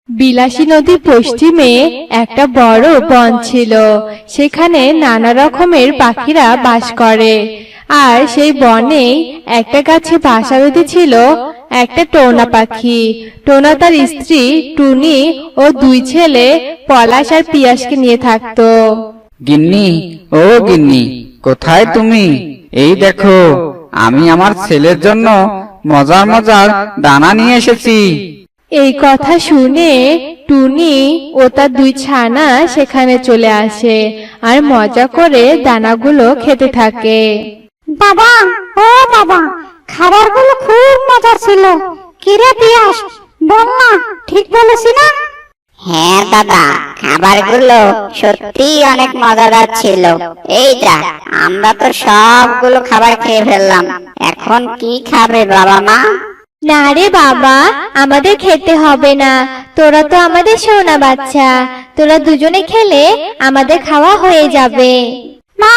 বিলাসী নদীর পশ্চিমে একটা বড় বন ছিল। সেখানে নানা রকমের পাখিরা বাস করে। আর সেই বনে একটা গাছে বাসা বেঁধেছিল একটা টোনা পাখি। টোনা তার স্ত্রী টুনি ও দুই ছেলে পলাশ আর পিয়াসকে নিয়ে থাকতো। গিন্নি, ও গিন্নি, কোথায় তুমি? এই দেখো, আমি আমার ছেলের জন্য মজার মজার দানা নিয়ে এসেছি। এই কথা শুনে টুনি ও তার দুই ছানা সেখানে চলে আসে আর মজা করে দানাগুলো খেতে থাকে। বাবা, ও বাবা, খাবারগুলো খুব মজা ছিল। কিরে পিয়াস, বল না, ঠিক বলেছি না? হ্যাঁ দাদা, খাবারগুলো সত্যি অনেক মজাদার ছিল। এই যা, আমরা তো সবগুলো খাবার খেয়ে ফেললাম। এখন কি খাবে বাবা মা? না রে বাবা, আমাদের খেতে হবে না। তোরা তো আমাদের সোনা বাচ্চা, তোরা দুজনে খেলে আমাদের খাওয়া হয়ে যাবে। মা,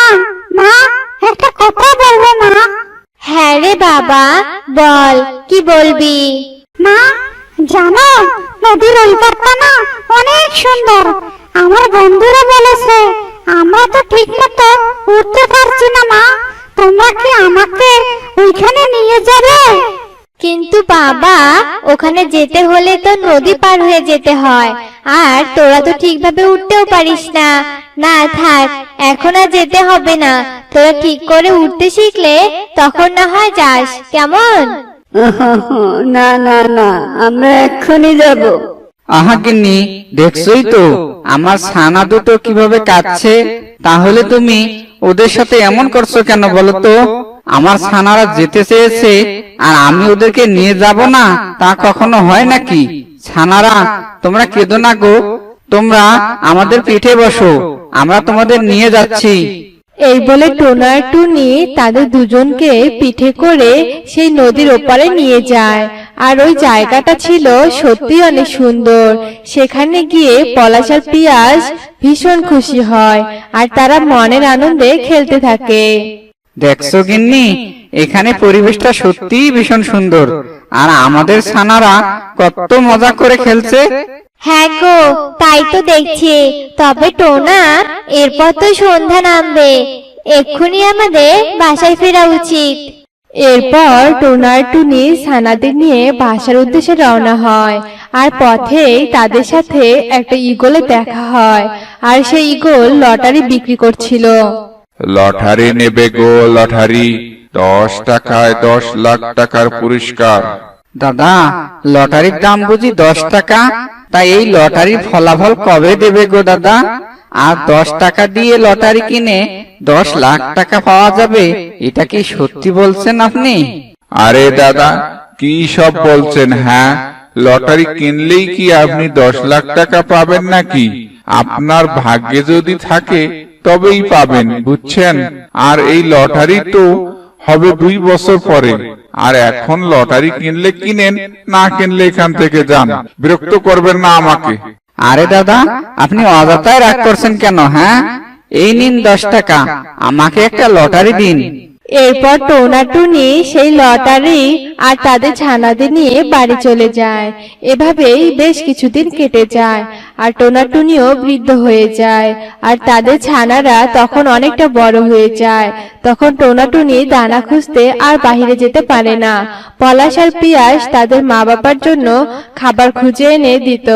মা, একটা কথা বলবো মা? হ্যাঁ রে বাবা, বল, কি বলবি? মা, জানো নদীর ওই পাড়টা না অনেক সুন্দর। আমার বন্ধুরা বলেছে আমরা তো ঠিক মতো উঠতে পারছি না। মা, তোমরা কি আমাকে ওইখানে নিয়ে যাবে? কিন্তু বাবা, ওখানে যেতে হলে তো নদী পার হয়ে যেতে হয়, আর তোরা তো ঠিকভাবে উঠতেও পারিস না। না থাক, এখন আর যেতে হবে না। তোরা ঠিক করে উঠতে শিখলে তখন না হয় যাস, কেমন? না না না, আমরা এক্ষুনি যাব। আহা গিন্নি, দেখছই তো আমার ছানা দুটো কিভাবে কাঁদছে। তাহলে তুমি ওদের সাথে এমন করছো কেন বলো তো? আমার ছানারা যেতে চেয়েছে আর আমি ওদেরকে নিয়ে যাব না, তা কখনো হয় নাকি? ছানারা, তোমরা কেঁদো না গো, তোমরা আমাদের পিঠে বসো, আমরা তোমাদের নিয়ে যাচ্ছি। এই বলে টোনা আর টুনি তাদের দুজনকে পিঠে করে সেই নদীর ওপারে নিয়ে যায়। আর ওই জায়গাটা ছিল সত্যি অনেক সুন্দর। সেখানে গিয়ে পলাশ আর পিয়াস ভীষণ খুশি হয় আর তারা মনের আনন্দে খেলতে থাকে। দেখছো গিন্নি, এখানে পরিবেশটা সত্যিই ভীষণ সুন্দর, আর আমাদের ছানারা কত মজা করে খেলছে। হ্যাঁ গো, তাই তো দেখছি। তবে টোনা, এরপর তো সন্ধ্যা নামবে, এক্ষুনি আমাদের বাসায় ফেরা উচিত। এরপর টোনা আর টুনি ছানাদের নিয়ে বাসার উদ্দেশ্যে রওনা হয়। আর পথেই তাদের সাথে একটা ঈগলের দেখা হয়, আর সেই ঈগল লটারি বিক্রি করছিল। লটারি নেবে গো, লটারি 10 টাকায় 10 লাখ টাকার পুরস্কার। দাদা, লটারির দাম বুঝি 10 টাকা? তাই এই লটারির ফলাফল কবে দেবে গো দাদা? আর 10 টাকা দিয়ে লটারি কিনে 10 লাখ টাকা পাওয়া যাবে, এটা কি সত্যি বলছেন আপনি? আরে দাদা, কি সব বলছেন? হ্যাঁ, লটারি কিনলেই কি আপনি 10 লাখ টাকা পাবেন নাকি? আপনার ভাগ্যে যদি থাকে তবেই পাবেন, বুঝছেন? আর এই লটারি তো হবে 2 বছর পরে। আর এখন লটারি কিনলে কিনেন, না কিনলে এখান থেকে যান, বিরক্ত করবেন না আমাকে। আরে দাদা, আপনি অযথায় রাগ করছেন কেন? হ্যাঁ, এই নিন 10 টাকা, আমাকে একটা লটারি দিন। এরপর টোনা টুনি সেই লটারি আর তাদের ছানাদের নিয়ে বাড়ি চলে যায়। এভাবেই বেশ কিছুদিন কেটে যায়, আর টোনা টুনিও বৃদ্ধ হয়ে যায়, আর তাদের ছানারা তখন অনেকটা বড় হয়ে যায়। তখন টোনা টুনি দানা খুঁজতে আর বাহিরে যেতে পারে না। পলাশ আর পিয়াস তাদের মা বাবার জন্য খাবার খুঁজে এনে দিত,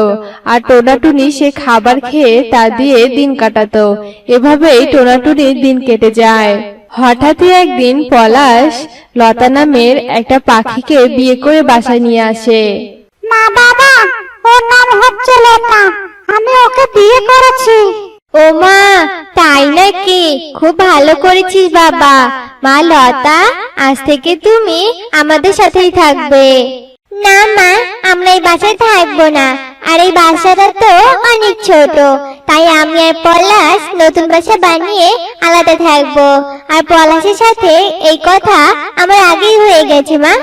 আর টোনা টুনি সে খাবার খেয়ে তা দিয়ে দিন কাটাতো। এভাবেই টোনা টুনির দিন কেটে যায়। হঠাৎই একদিন পলাশ লতা নামের একটা পাখিকে বিয়ে করে বাসায় নিয়ে আসে। মা বাবা, ওর নাম হচ্ছে লতা, আমি ওকে বিয়ে করেছি। ও মা, তাই নাকি? খুব ভালো করেছিস বাবা। মা লতা, আজ থেকে তুমি আমাদের সাথেই থাকবে। না মা, আমরা এই বাসায় থাকবো না। আর এই বাসাটা তো অনেক ছোট, তাই আমি আর পলাশ নতুন বাসা বানিয়ে আলাদা থাকবো। আর পলাশের সাথে এই কথা আমার আগেই হয়ে গেছে মা।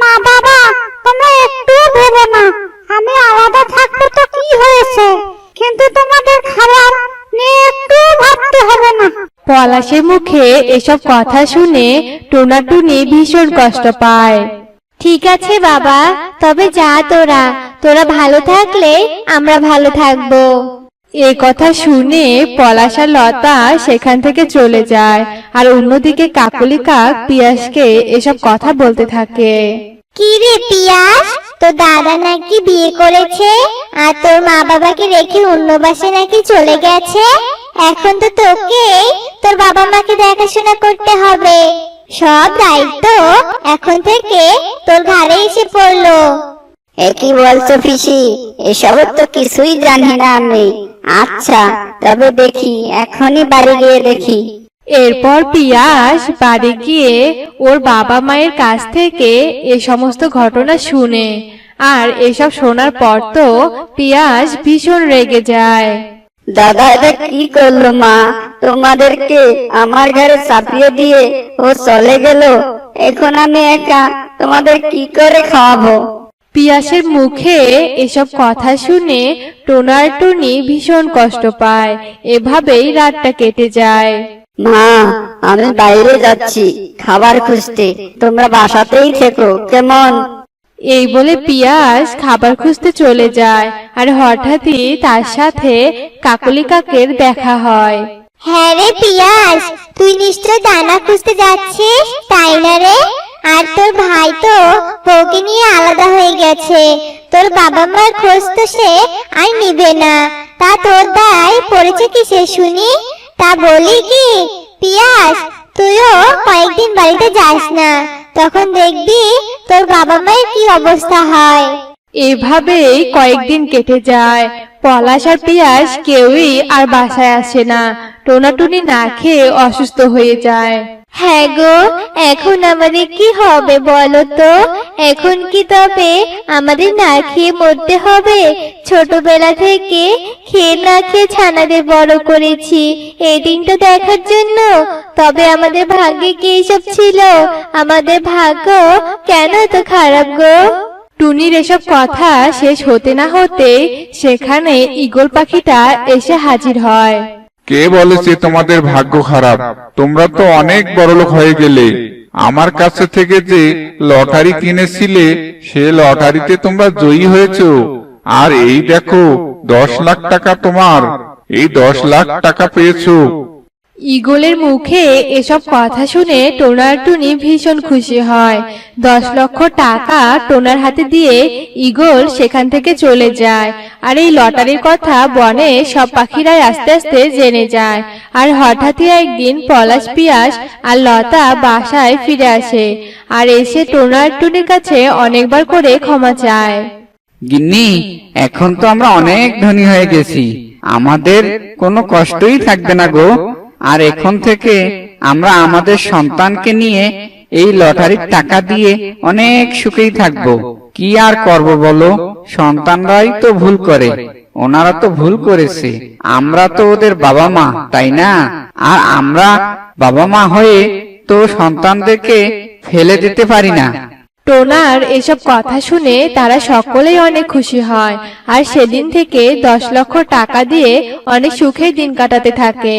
মা বাবা, তোমরা একটু ভেবো না, আমি আলাদা থাকবো তো কি হয়েছে, কিন্তু তোমাদের খাবার নিয়ে একটু ভাবতে হবে না। পলাশের মুখে এসব কথা শুনে টোনা টুনি ভীষণ কষ্ট পায়। ঠিক আছে বাবা, তবে যা তোরা, তোরা ভালো থাকলে আমরা ভালো থাকবো। এ কথা শুনে পলাশ আর লতা সেখান থেকে চলে যায়। আর অন্যদিকে কাকলি কাক পিয়াসকে এসব কথা বলতে থাকে। কি রে পিয়াস, তোর দাদা নাকি বিয়ে করেছে আর তোর মা বাবাকে রেখে অন্য বাসে নাকি চলে গেছে। এখন তো তোকে তোর বাবা মাকে দেখাশোনা করতে হবে। সব দায়িত্ব এখন থেকে তোর ঘাড়ে এসে পড়লো। এ কি বলছো পিসি? এসবের তো কিছুই জানি না আমি। আচ্ছা তবে দেখি, এখনই বাড়ি গিয়ে দেখি। এরপর পিয়াস বাড়ি গিয়ে ওর বাবা মায়ের কাছ থেকে এ সমস্ত ঘটনা শুনে। আর এসব শোনার পর তো পিয়াস ভীষণ রেগে যায়। দাদা এটা কি করলো মা? তোমাদেরকে আমার ঘরে চাপিয়ে দিয়ে ও চলে গেল। এখন আমি একা তোমাদের কি করে খাওয়াবো? পিয়াসের মুখে এসব কথা শুনে টোনা আর টুনি ভীষণ কষ্ট পায়। এভাবেই রাতটা কেটে যায়। মা, আমি বাইরে যাচ্ছি খাবার খুঁজতে, তোমরা বাসাতেই থেকো কেমন? এই বলে পিয়াস খাবার খুঁজতে চলে যায়। আর হঠাৎই তার সাথে কাকলি কাকের দেখা হয়। হ্যাঁ রে পিয়াস, তুই নিশ্চয় দানা খুঁজতে যাচ্ছিস, তাই না রে? আর তোর ভাই তো বউকে নিয়ে আলাদা হয়ে গেছে। তোর বাবা মার খোঁজ তো সে আর নিবে না। তা তোর দায় পড়েছে কিসে শুনি? তা বলি কি পিয়াস, তুইও কয়েকদিন বাড়িতে যাস না, তখন দেখবি তোর বাবা মায়ের কি অবস্থা হয়। এভাবেই কয়েকদিন কেটে যায়। পলাশ আর পিয়াস কেউই আর বাসায় আসে না। টোনাটুনি না খেয়ে অসুস্থ হয়ে যায়। হ্যাঁ গো, এখন আমাদের কি হবে বলো তো? এখন কি তবে আমাদের না খেয়ে মরতে হবে? ছোটবেলা থেকে খেয়ে না খেয়ে ছানাদের বড় করেছি এই দিনটা দেখার জন্য। তবে আমাদের ভাগ্যে কি এসব ছিল? আমাদের ভাগ্য কেন এত খারাপ গো? টুনির এসব কথা শেষ হতে না হতে সেখানে ঈগল পাখিটা এসে হাজির হয়। কে বলেছে তোমাদের ভাগ্য খারাপ? তোমরা তো অনেক বড়লোক হয়ে গেলে। আমার কাছে থেকে যে লটারি কিনেছিলে সে লটারিতে তোমরা জয়ী হয়েছো। আর এই দেখো 10 লাখ টাকা তোমার। এই 10 লাখ টাকা পেয়েছো। ঈগলের মুখে এসব কথা শুনে টোনা আর টুনি ভীষণ খুশি হয়। 10 লক্ষ টাকা টোনার হাতে দিয়ে ঈগল সেখান থেকে চলে যায়। আর এই লটারির কথা বনে সব পাখিরাই আস্তে আস্তে জেনে যায়। আর হঠাৎই একদিন পলাশ, পিয়াস আর লতা বাসায় ফিরে আসে। আর এসে টোনা আর টুনির কাছে অনেকবার করে ক্ষমা চায়। গিন্নি, এখন তো আমরা অনেক ধনী হয়ে গেছি, আমাদের কোনো কষ্টই থাকবে না গো। আর এখন থেকে আমরা আমাদের সন্তানকে নিয়ে এই লটারির টাকা দিয়ে অনেক সুখেই থাকবো। কি আর করব বলো, সন্তানরাই তো ভুল করে। ওনারা তো ভুল করেছে, আমরা তো ওদের বাবা মা, তাই না? আর আমরা বাবা মা হয়ে তো সন্তানদেরকে ফেলে দিতে পারি না। টোনার এসব কথা শুনে তারা সকলেই অনেক খুশি হয়। আর সেদিন থেকে 10 লক্ষ টাকা দিয়ে অনেক সুখে দিন কাটাতে থাকে।